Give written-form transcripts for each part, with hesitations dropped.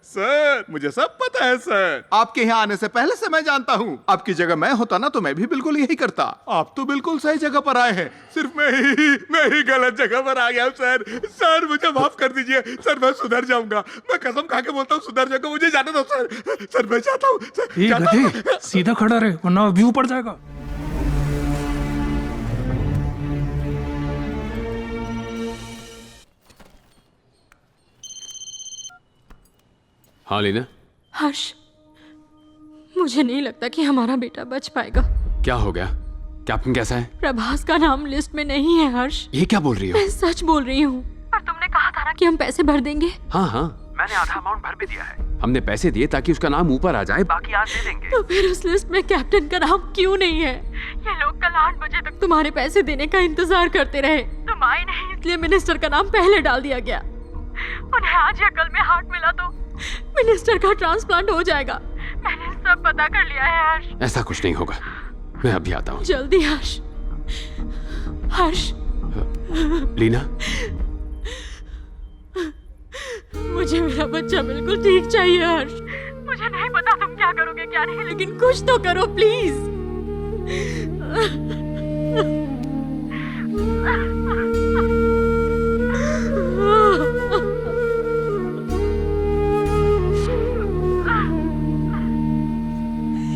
Sir मुझे सब पता है सर। आपके यहाँ आने से पहले से मैं जानता हूँ। आपकी जगह मैं होता ना तो मैं भी बिल्कुल यही करता। आप तो बिल्कुल सही जगह पर आए हैं, सिर्फ मैं ही गलत जगह पर आ गया हूँ सर। सर मुझे माफ कर दीजिए सर, मैं सुधर जाऊंगा। मैं कसम खा के बोलता हूँ सुधर जाऊंगा। मुझे जाने दो सर। सर मैं चाहता हूँ सर। सीधा खड़ा रहे वरना व्यू पड़ जाएगा। हाँ लीना। हर्ष, मुझे नहीं लगता कि हमारा बेटा बच पाएगा। क्या हो गया? कैप्टन कैसा है? प्रभास का नाम लिस्ट में नहीं है हर्ष। ये क्या बोल रही हो? मैं सच बोल रही हूँ। पर तुमने कहा था ना कि हम पैसे भर देंगे। हाँ हाँ, मैंने आधा अमाउंट भर भी दिया है। हमने पैसे दिए ताकि उसका नाम ऊपर आ जाए, बाकी आज दे देंगे। तो फिर उस लिस्ट में कैप्टन का नाम क्यों नहीं है? ये लोग कल 8 बजे तक तुम्हारे पैसे देने का इंतजार करते रहे। तुम आए नहीं इसलिए मिनिस्टर का नाम पहले डाल दिया गया। उन्हें आज या कल में हार्ट मिला तो मिनिस्टर का ट्रांसप्लांट हो जाएगा। मैंने सब पता कर लिया है हर्ष। ऐसा कुछ नहीं होगा, मैं अभी आता हूँ। जल्दी हर्ष। हर्ष, लीना, मुझे मेरा बच्चा बिल्कुल ठीक चाहिए हर्ष। मुझे नहीं पता तुम क्या करोगे क्या नहीं, लेकिन कुछ तो करो प्लीज।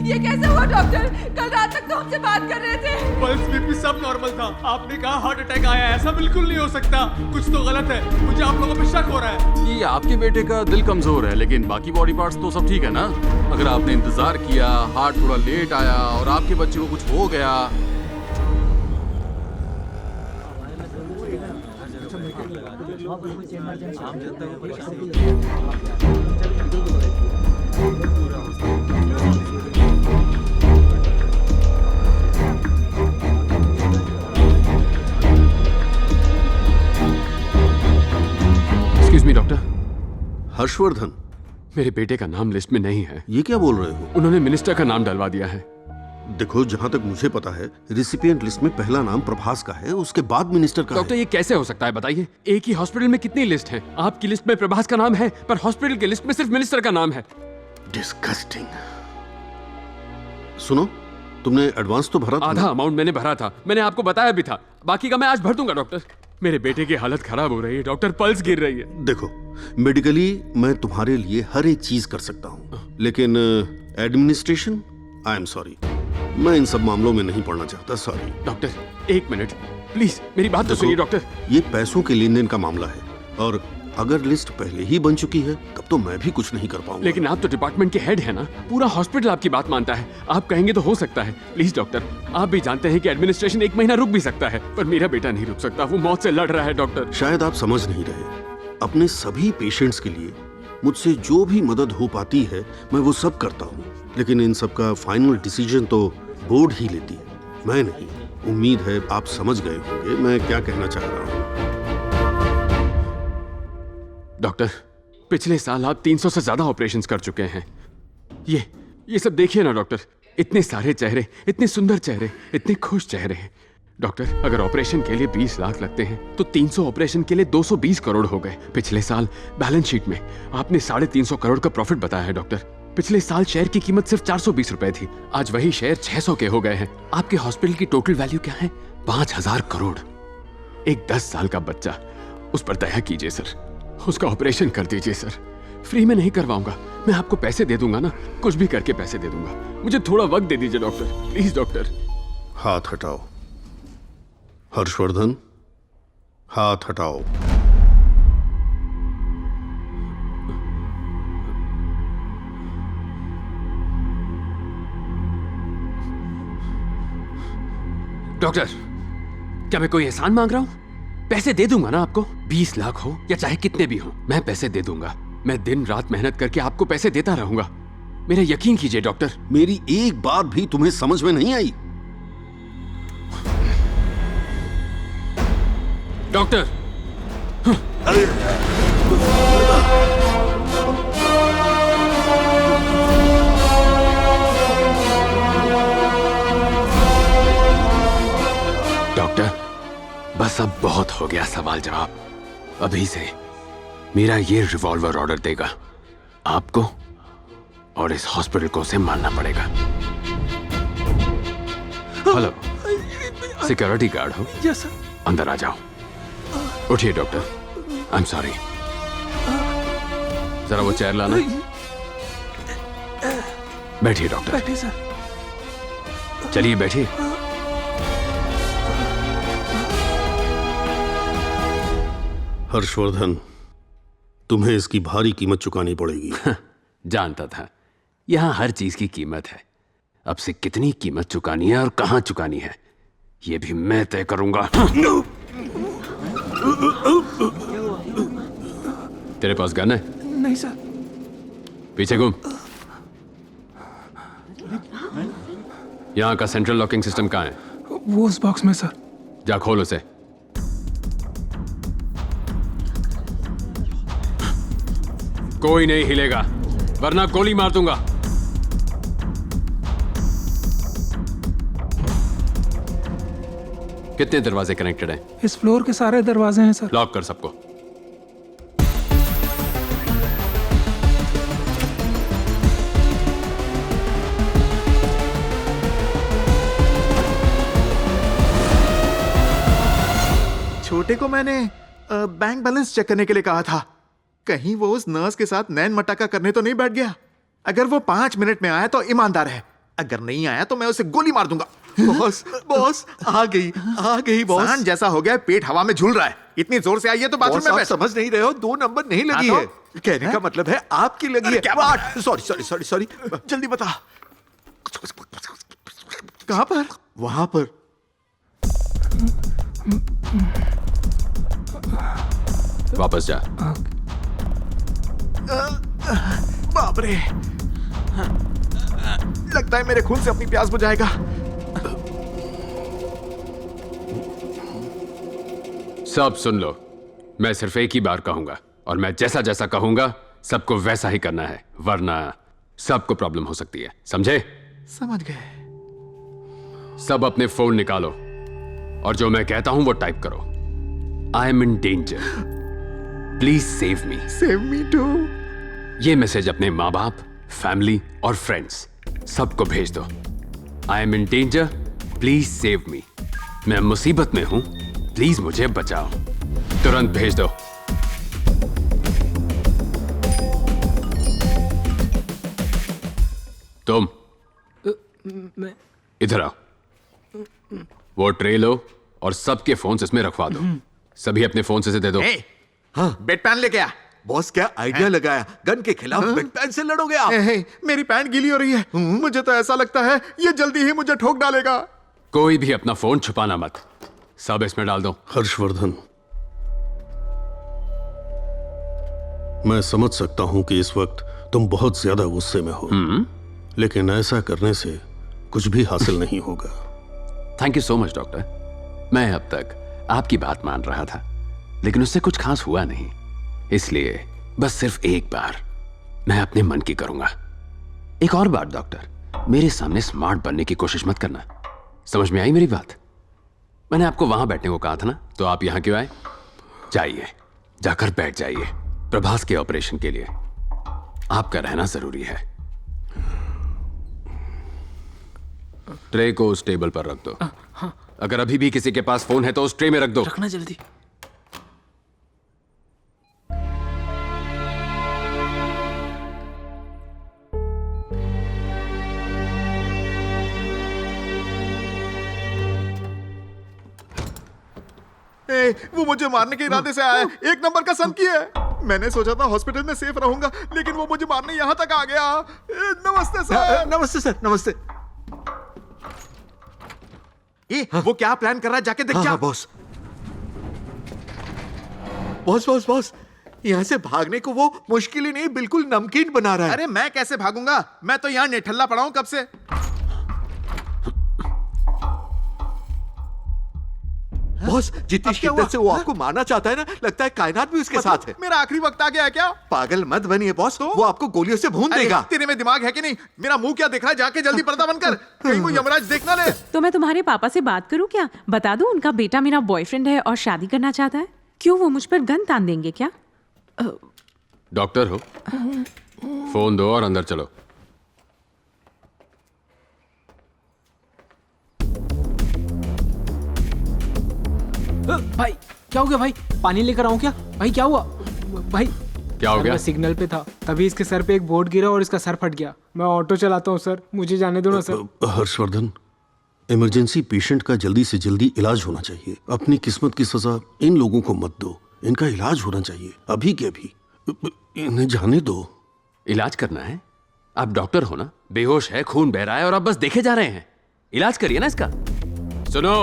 ये कैसे हुआ डॉक्टर? कल रात तक तो हमसे बात कर रहे थे। पल्स बीपी सब नॉर्मल था। आपने कहा हार्ट अटैक आया है। ऐसा बिल्कुल नहीं हो सकता, कुछ तो गलत है। मुझे आप लोगों पे शक हो रहा है। ये आपके बेटे का दिल कमजोर है, लेकिन बाकी बॉडी पार्ट्स तो सब ठीक है ना? अगर आपने इंतजार किया, हार्ट थोड़ा लेट आया और आपके बच्चे को कुछ हो गया। Excuse me doctor. हर्षवर्धन, मेरे बेटे का नाम लिस्ट में नहीं है। ये क्या बोल रहे हो? उन्होंने मिनिस्टर का नाम डलवा दिया है। देखो, जहाँ तक मुझे पता है रिसिपिएंट लिस्ट में पहला नाम प्रभास का है, उसके बाद मिनिस्टर का डॉक्टर है। ये कैसे हो सकता है बताइए? एक ही हॉस्पिटल में कितनी लिस्ट हैं? आपकी लिस्ट में प्रभास का नाम है पर हॉस्पिटल की लिस्ट में सिर्फ मिनिस्टर का नाम है। डिस्गस्टिंग। सुनो, तुमने एडवांस तो भरा था? आधा अमाउंट मैंने भरा था, मैंने आपको बताया भी था। बाकी का मैं आज भर दूंगा डॉक्टर। मेरे बेटे की हालत खराब हो रही है डॉक्टर, पल्स गिर रही है। देखो, मेडिकली मैं तुम्हारे लिए हर एक चीज कर सकता हूँ, लेकिन एडमिनिस्ट्रेशन, आई एम सॉरी, मैं इन सब मामलों में नहीं पड़ना चाहता। सॉरी। डॉक्टर एक मिनट प्लीज, मेरी बात तो सुनिए डॉक्टर। ये पैसों के लेन देन का मामला है और अगर लिस्ट पहले ही बन चुकी है तब तो मैं भी कुछ नहीं कर पाऊंगा। लेकिन आप तो डिपार्टमेंट के हेड है ना, पूरा हॉस्पिटल आपकी बात मानता है। आप कहेंगे तो हो सकता है। प्लीज डॉक्टर, आप भी जानते हैं कि एडमिनिस्ट्रेशन 1 महीना रुक भी सकता है, पर मेरा बेटा नहीं रुक सकता। वो मौत से लड़ रहा है डॉक्टर। शायद आप समझ नहीं रहे। अपने सभी पेशेंट्स के लिए मुझसे जो भी मदद हो पाती है मैं वो सब करता हूँ, लेकिन इन सब का फाइनल डिसीजन तो बोर्ड ही लेती है, मैं नहीं। उम्मीद है आप समझ गए होंगे मैं क्या कहना चाह रहा हूँ। डॉक्टर, पिछले साल आप 300 से ज्यादा ऑपरेशंस कर चुके हैं। ये सब देखिए ना डॉक्टर, इतने सारे चेहरे, इतने सुंदर चेहरे, इतने खुश चेहरे हैं। डॉक्टर, अगर ऑपरेशन के लिए 20 लाख लगते हैं तो 300 ऑपरेशन के लिए 220 करोड़ हो गए। पिछले साल बैलेंस शीट में आपने 350 करोड़ का प्रॉफिट बताया है डॉक्टर। पिछले साल शेयर की कीमत सिर्फ 420 रुपए थी, आज वही शेयर 600 के हो गए हैं। आपके हॉस्पिटल की टोटल वैल्यू क्या है? 5000 करोड़। एक 10 साल का बच्चा, उस पर दया कीजिए सर, उसका ऑपरेशन कर दीजिए सर। फ्री में नहीं करवाऊंगा, मैं आपको पैसे दे दूंगा ना, कुछ भी करके पैसे दे दूंगा। मुझे थोड़ा वक्त दे दीजिए डॉक्टर, प्लीज डॉक्टर। हाथ हटाओ हर्षवर्धन, हाथ हटाओ। डॉक्टर, क्या मैं कोई एहसान मांग रहा हूं? पैसे दे दूंगा ना आपको, 20 लाख हो या चाहे कितने भी हो, मैं पैसे दे दूंगा। मैं दिन रात मेहनत करके आपको पैसे देता रहूंगा, मेरा यकीन कीजिए डॉक्टर। मेरी एक बात भी तुम्हें समझ में नहीं आई? डॉक्टर, डॉक्टर, बस अब बहुत हो गया सवाल जवाब। अभी से मेरा ये रिवॉल्वर ऑर्डर देगा आपको, और इस हॉस्पिटल को उसे मारना पड़ेगा। हेलो, सिक्योरिटी गार्ड हो? Yes sir. अंदर आ जाओ। उठिए डॉक्टर, आई एम सॉरी। जरा वो चेयर लाना। बैठिए डॉक्टर। बैठिए सर। चलिए बैठिए। हर्षवर्धन, तुम्हें इसकी भारी कीमत चुकानी पड़ेगी। जानता था यहां हर चीज की कीमत है। अब से कितनी कीमत चुकानी है और कहां चुकानी है, यह भी मैं तय करूंगा। तेरे पास गन है? नहीं सर। पीछे घूम। यहां का सेंट्रल लॉकिंग सिस्टम कहां है? वो उस बॉक्स में सर। जा खोल उसे। कोई नहीं हिलेगा वरना गोली मार दूंगा। कितने दरवाजे कनेक्टेड हैं? इस फ्लोर के सारे दरवाजे हैं सर। लॉक कर सबको। छोटे को मैंने बैंक बैलेंस चेक करने के लिए कहा था। कहीं वो उस नर्स के साथ नैन मटाका करने तो नहीं बैठ गया। अगर वो 5 मिनट में आया तो ईमानदार है, अगर नहीं आया तो मैं उसे गोली मार दूंगा। बॉस बॉस आ गई बॉस। सांड जैसा हो गया, पेट हवा में झूल रहा है। इतनी जोर से आई है तो बाथरूम बॉस में आप बैठ। समझ नहीं रहे हो, 2 नंबर नहीं लगी हाँ है। कहने का मतलब है आपकी लगी अरे है। क्या बात? सॉरी सॉरी सॉरी सॉरी, जल्दी बता। कहां पर? वहां पर। वापस जा। बाप रे, लगता है मेरे खून से अपनी प्यास बुझाएगा। सब सुन लो, मैं सिर्फ एक ही बार कहूंगा और मैं जैसा जैसा कहूंगा सबको वैसा ही करना है, वरना सबको प्रॉब्लम हो सकती है। समझे? समझ गए। सब अपने फोन निकालो और जो मैं कहता हूं वो टाइप करो। I am in danger, please save me. Save me too. ये मैसेज अपने माँ बाप, फैमिली और फ्रेंड्स सबको भेज दो। I am in danger, please save me. मैं मुसीबत में हूं, प्लीज मुझे बचाओ। तुरंत भेज दो। तुम मैं इधर आओ। वो ट्रे लो और सबके फोन इसमें रखवा दो। सभी अपने फोन से दे दो। हाँ, बेड पैन लेके आ। बॉस क्या आइडिया लगाया, गन के खिलाफ बेड पैन से लड़ोगे आप। मेरी पैंट गीली हो रही है। मुझे तो ऐसा लगता है ये जल्दी ही मुझे ठोक डालेगा। कोई भी अपना फोन छुपाना मत, सब इसमें डाल दो। हर्षवर्धन, मैं समझ सकता हूं कि इस वक्त तुम बहुत ज्यादा गुस्से में हो, लेकिन ऐसा करने से कुछ भी हासिल नहीं होगा। Thank you so much doctor. मैं अब तक आपकी बात मान रहा था, लेकिन उससे कुछ खास हुआ नहीं। इसलिए बस सिर्फ एक बार मैं अपने मन की करूंगा। एक और बात डॉक्टर, मेरे सामने स्मार्ट बनने की कोशिश मत करना। समझ में आई मेरी बात? मैंने आपको वहां बैठने को कहा था ना, तो आप यहां क्यों आए? जाइए, जाकर बैठ जाइए। प्रभास के ऑपरेशन के लिए आपका रहना जरूरी है। ट्रे को उस टेबल पर रख दो। अगर अभी भी किसी के पास फोन है तो उस ट्रे में रख दो। रखना जल्दी। वो मुझे मारने के इरादे से आया है। 1 नंबर का संकी है। मैंने सोचा था हॉस्पिटल में सेफ रहूंगा, लेकिन वो मुझे मारने यहाँ तक आ गया। नमस्ते सर। नमस्ते सर, नमस्ते। वो क्या प्लान कर रहा है, जाके देख जा। बॉस बॉस बॉस बॉस, यहाँ से भागने को वो मुश्किल ही नहीं, बिल्कुल नमकीन बना रहा है। अरे मैं कैसे भागूंगा? मैं तो यहाँ नेठल्ला पड़ा हूँ कब से। बॉस जितनी शिद्दत से वो आपको मारना चाहता है ना, लगता है कायनात भी उसके साथ है। मेरा आखिरी वक्त आ गया है क्या? पागल मत बनिए बॉस, वो आपको गोलियों से भून देगा। तेरे में दिमाग है कि नहीं? मेरा मुंह क्या दिख रहा है? जाके जल्दी पर्दा बंद कर, कहीं वो यमराज देख ना ले। तो मैं तुम्हारे पापा से बात करूं क्या? बता दूं उनका बेटा मेरा बॉयफ्रेंड है और शादी करना चाहता है। क्यों वो मुझ पर गन तान देंगे क्या? डॉक्टर हो? फोन दो और अंदर चलो। भाई क्या हो गया भाई? पानी लेकर आऊं क्या? भाई क्या हुआ? भाई क्या हो गया? मैं सिग्नल पे था, तभी इसके सर पे एक बोर्ड गिरा और इसका सर फट गया। मैं ऑटो चलाता हूँ सर, मुझे जाने दो ना सर। हर्षवर्धन, इमरजेंसी पेशेंट का जल्दी से जल्दी इलाज होना चाहिए। अपनी किस्मत की सजा इन लोगों को मत दो, इनका इलाज होना चाहिए अभी के अभी। इन्हें जाने दो। इलाज करना है? आप डॉक्टर हो ना? बेहोश है, खून बह रहा है और आप बस देखे जा रहे हैं। इलाज करिए ना इसका। सुनो,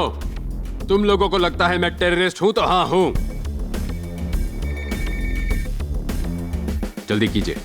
तुम लोगों को लगता है मैं टेररिस्ट हूं तो हाँ हूं। जल्दी कीजिए।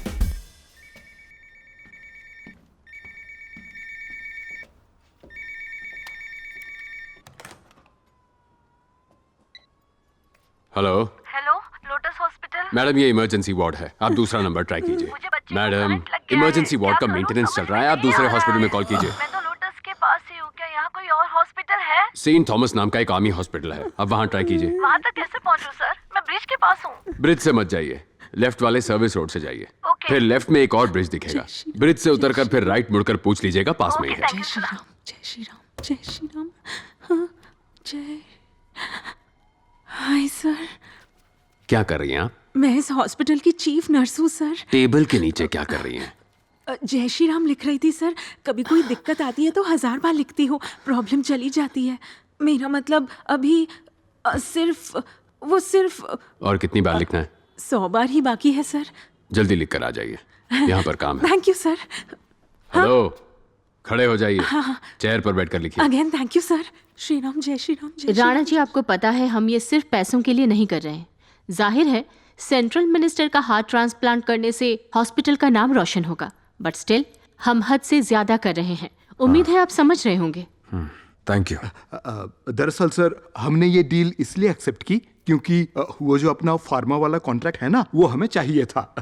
Hello hello, lotus hospital. Madam, ये इमरजेंसी वार्ड है, आप दूसरा नंबर ट्राई कीजिए। मुझे बच्चे को मैडम, करंट लग गया इमरजेंसी है। वार्ड का क्या करूं? मेंटेनेंस चल समझ रहा है, में आप नहीं दूसरे आ रहा हॉस्पिटल में है। कॉल कीजिए। मैं तो लोटस के पास ही हूँ, क्या यहाँ कोई और हॉस्पिटल है? सेंट थॉमस नाम का एक आर्मी हॉस्पिटल है, आप वहां ट्राई कीजिए। वहाँ तक कैसे पहुँचूं सर? मैं ब्रिज के पास हूँ। ब्रिज से मत जाइए, लेफ्ट वाले सर्विस रोड से जाइए। ओके। फिर लेफ्ट में एक और ब्रिज दिखेगा, ब्रिज से उतरकर फिर राइट मुड़कर पूछ लीजिएगा, पास में ही है। Thank you sir. जय श्री राम, जय श्री राम। हाँ, जय। हाय सर, क्या कर रही हैं आप? मैं इस हॉस्पिटल की चीफ नर्स हूँ सर। टेबल के नीचे क्या कर रही हैं? जय श्री राम लिख रही थी सर। कभी कोई दिक्कत आती है तो 1000 बार लिखती हूँ, प्रॉब्लम चली जाती है। मेरा मतलब अभी सिर्फ और कितनी बार लिखना है? 100 बार ही बाकी है सर। जल्दी लिख कर आ जाइए, यहाँ पर काम है। Thank you sir. हेलो, खड़े हो जाइए, चेयर पर बैठकर लिखिए। Again thank you sir. Shri Ram, जय श्री राम, जय श्री राणा राम। जी, आपको पता है हम ये सिर्फ पैसों के लिए नहीं कर रहे हैं। जाहिर है सेंट्रल मिनिस्टर का हार्ट ट्रांसप्लांट करने से हॉस्पिटल का नाम रोशन होगा, बट स्टिल हम हद से ज्यादा कर रहे हैं। उम्मीद है आप समझ रहे होंगे। Thank you. दरअसल सर, हमने ये डील इसलिए एक्सेप्ट की क्योंकि वो जो अपना फार्मा वाला कॉन्ट्रैक्ट है ना, वो हमें चाहिए था।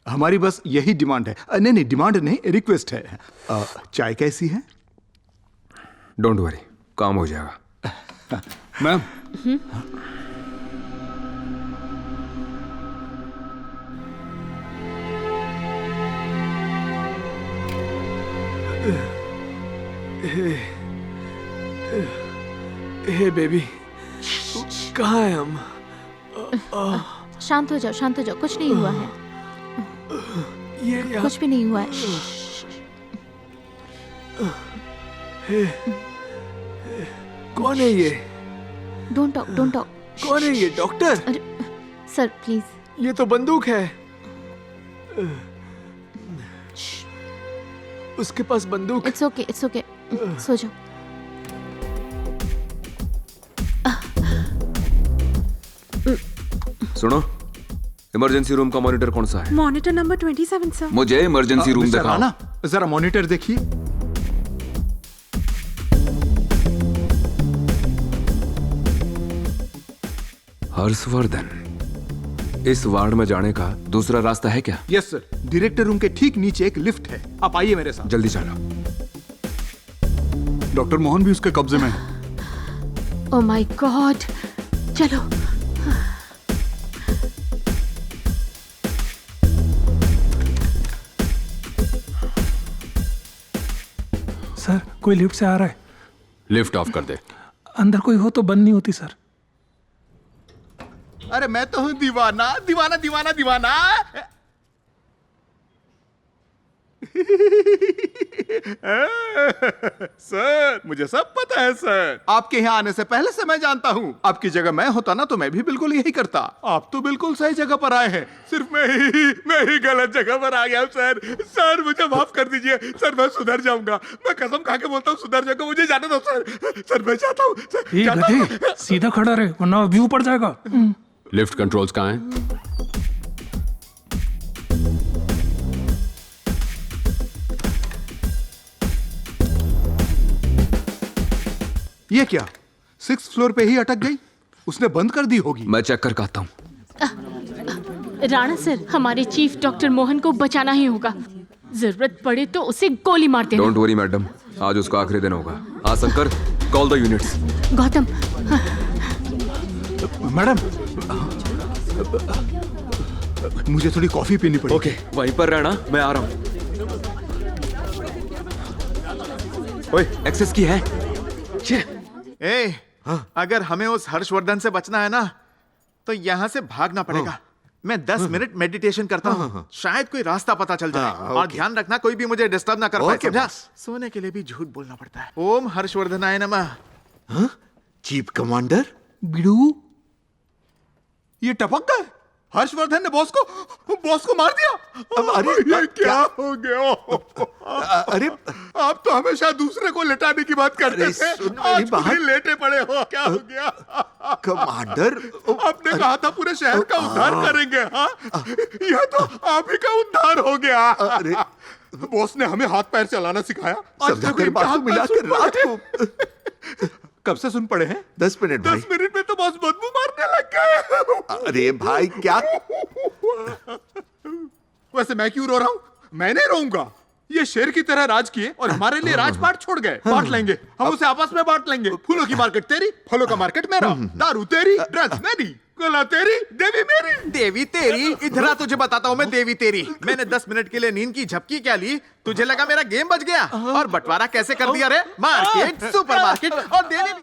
हमारी बस यही डिमांड है। नहीं, डिमांड नहीं, रिक्वेस्ट है। चाय कैसी है? डोंट वरी, काम हो जाएगा। मैम, हे बेबी, कहाँ है हम? शांत हो जाओ, शांत हो जाओ, कुछ नहीं हुआ है, ये यहाँ कुछ भी नहीं हुआ है। कौन है ये? Don't talk, don't talk. कौन है ये? डॉक्टर? अरे सर प्लीज। ये तो बंदूक है। उसके पास बंदूक। इट्स ओके, इट्स ओके, सो जाओ। सुनो, इमरजेंसी रूम का मॉनिटर कौन सा है? Monitor number 27 sir. मुझे इमरजेंसी रूम मिस्टर दिखाओ। राणा, जरा मॉनिटर देखिए। हर्षवर्धन, इस वार्ड में जाने का दूसरा रास्ता है क्या? यस सर, डायरेक्टर रूम के ठीक नीचे एक लिफ्ट है, आप आइए मेरे साथ। जल्दी चलो। डॉक्टर मोहन भी उसके कब्जे में है। ओह माय गॉड, चलो। सर कोई लिफ्ट से आ रहा है। लिफ्ट ऑफ कर दे। अंदर कोई हो तो बंद नहीं होती सर। अरे मैं तो हूं दीवाना, दीवाना, दीवाना, दीवाना। सर, मुझे सब पता है सर। आपके यहाँ आने से पहले से मैं जानता हूँ। आपकी जगह मैं होता ना तो मैं भी बिल्कुल यही करता। आप तो बिल्कुल सही जगह पर आए हैं, सिर्फ मैं ही गलत जगह पर आ गया हूँ सर। सर मुझे माफ कर दीजिए सर, मैं सुधर जाऊंगा। मैं कसम खा के बोलता हूँ सुधर जाऊंगा, मुझे जाने दो सर। सर मैं चाहता हूँ सर, ये चाहता हूँ। गधे, सीधा खड़ा रहे वरना व्यू पड़ जाएगा। लिफ्ट कंट्रोल्स कहाँ हैं? ये क्या 6th फ्लोर पे ही अटक गई? उसने बंद कर दी होगी। मैं चेक करके आता हूँ। राणा सर, हमारे चीफ डॉक्टर मोहन को बचाना ही होगा। जरूरत पड़े तो उसे गोली मार देना। डोंट वरी मैडम, आज उसका आखिरी दिन होगा। हाँ Shankar, call the units. Gautam, madam, मुझे थोड़ी कॉफी पीनी पड़ेगी। ओके, वहीं पर रहना, मैं आ रहा हूँ। ओए, एक्सेस की है। ए, अगर हमें उस हर्षवर्धन से बचना है ना, तो यहाँ से भागना पड़ेगा। मैं 10 मिनट मेडिटेशन करता हूँ, शायद कोई रास्ता पता चल जाए। और ध्यान रखना कोई भी मुझे डिस्टर्ब ना कर पाए, ओके, समझा? बॉस। सोने के लिए भी झूठ बोलना पड़ता है। ओम हर्षवर्धनाय नमः। चीफ कमांडर, बिड़ू, ये टपक गए। हर्षवर्धन ने बॉस को मार दिया। अरे, ये क्या हो गया? अरे आप तो हमेशा दूसरे को लेटाने की बात करते अरे, थे, सुन मेरी आज बात। खुद ही लेटे पड़े हो। क्या हो गया? कमांडर, आपने कहा था पूरे शहर का उद्धार करेंगे। हाँ, यह तो आप ही का उद्धार हो गया। अरे बॉस ने हमें हाथ पैर चलाना सिखाया। आज समझा तक कर इनके बात हाथ को पैर मिलाकर सुन पड़े रात हैं। को कब से सुन पड़े हैं? 10 मिनट भाई। 10 मिनट में तो बॉस बदबू मारने लग गए। अरे भाई क्या? वैसे मैं क्यों रो रहा हूँ? मैं नहीं रोऊंगा। ये शेर की तरह राज किए और हमारे लिए राजपाट छोड़ गए। बांट लेंगे, हम उसे आपस में बांट लेंगे। फूलों की मार्केट तेरी, फलों का मार्केट मेरा, दारू तेरी, ड्रग्स मेरी, कला तेरी, देवी मेरी। देवी तेरी? इधर आ, तुझे बताता हूँ मैं देवी तेरी। मैंने 10 मिनट के लिए नींद की झपकी क्या ली? तुझे लगा मेरा गेम बच गया? और बंटवारा कैसे कर दिया रे? मार्केट, सुपरमार्केट और देवी।